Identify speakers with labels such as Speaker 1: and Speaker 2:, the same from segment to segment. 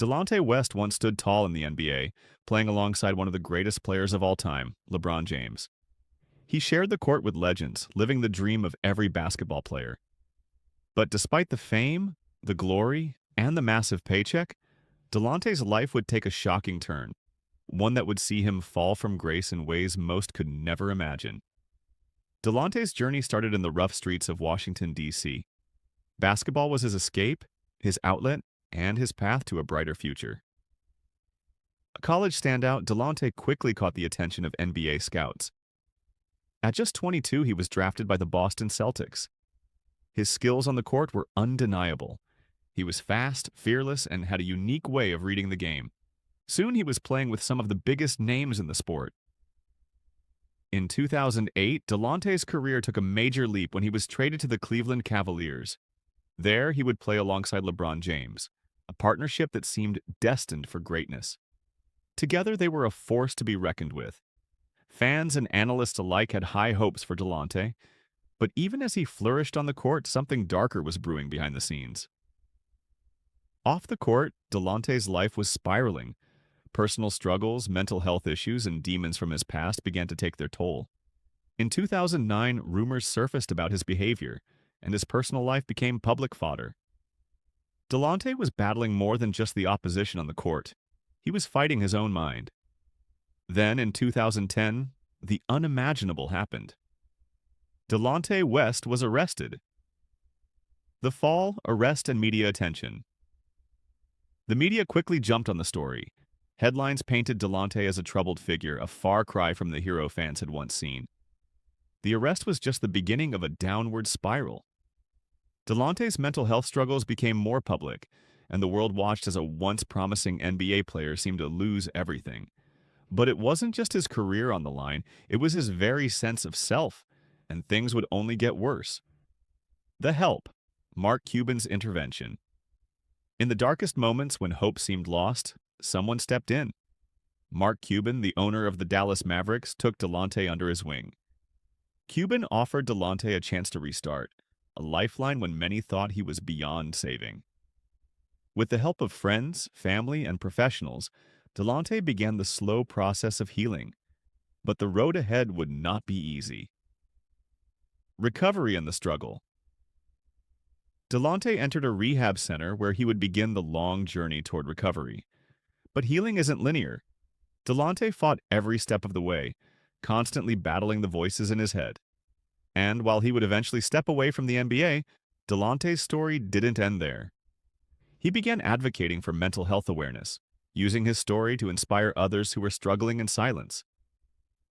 Speaker 1: Delonte West once stood tall in the NBA, playing alongside one of the greatest players of all time, LeBron James. He shared the court with legends, living the dream of every basketball player. But despite the fame, the glory, and the massive paycheck, Delonte's life would take a shocking turn, one that would see him fall from grace in ways most could never imagine. Delonte's journey started in the rough streets of Washington, D.C. Basketball was his escape, his outlet, and his path to a brighter future. A college standout, Delonte quickly caught the attention of NBA scouts. At just 22, he was drafted by the Boston Celtics. His skills on the court were undeniable. He was fast, fearless, and had a unique way of reading the game. Soon he was playing with some of the biggest names in the sport. In 2008, Delonte's career took a major leap when he was traded to the Cleveland Cavaliers. There, he would play alongside LeBron James, a partnership that seemed destined for greatness. Together, they were a force to be reckoned with. Fans and analysts alike had high hopes for Delonte, but even as he flourished on the court, something darker was brewing behind the scenes. Off the court, Delonte's life was spiraling. Personal struggles, mental health issues, and demons from his past began to take their toll. In 2009, rumors surfaced about his behavior, and his personal life became public fodder. Delonte was battling more than just the opposition on the court. He was fighting his own mind. Then, in 2010, the unimaginable happened. Delonte West was arrested. The fall, arrest, and media attention. The media quickly jumped on the story. Headlines painted Delonte as a troubled figure, a far cry from the hero fans had once seen. The arrest was just the beginning of a downward spiral. Delonte's mental health struggles became more public, and the world watched as a once promising NBA player seemed to lose everything. But it wasn't just his career on the line, it was his very sense of self, and things would only get worse. The help, Mark Cuban's intervention. In the darkest moments when hope seemed lost, someone stepped in. Mark Cuban, the owner of the Dallas Mavericks, took Delonte under his wing. Cuban offered Delonte a chance to restart, a lifeline when many thought he was beyond saving. With the help of friends, family, and professionals, Delonte began the slow process of healing. But the road ahead would not be easy. Recovery and the struggle. Delonte entered a rehab center where he would begin the long journey toward recovery. But healing isn't linear. Delonte fought every step of the way, constantly battling the voices in his head. And while he would eventually step away from the NBA, Delonte's story didn't end there. He began advocating for mental health awareness, using his story to inspire others who were struggling in silence.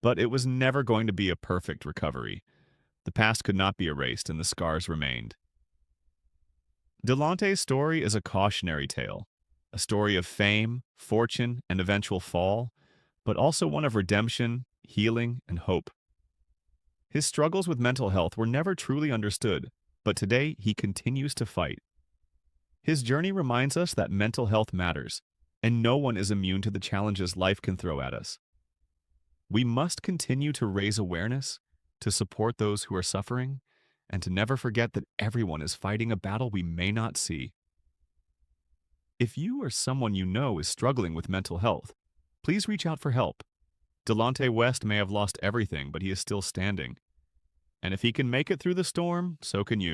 Speaker 1: But it was never going to be a perfect recovery. The past could not be erased and the scars remained. Delonte's story is a cautionary tale, a story of fame, fortune, and eventual fall, but also one of redemption, healing, and hope. His struggles with mental health were never truly understood, but today he continues to fight. His journey reminds us that mental health matters, and no one is immune to the challenges life can throw at us. We must continue to raise awareness, to support those who are suffering, and to never forget that everyone is fighting a battle we may not see. If you or someone you know is struggling with mental health, please reach out for help. Delonte West may have lost everything, but he is still standing. And if he can make it through the storm, so can you.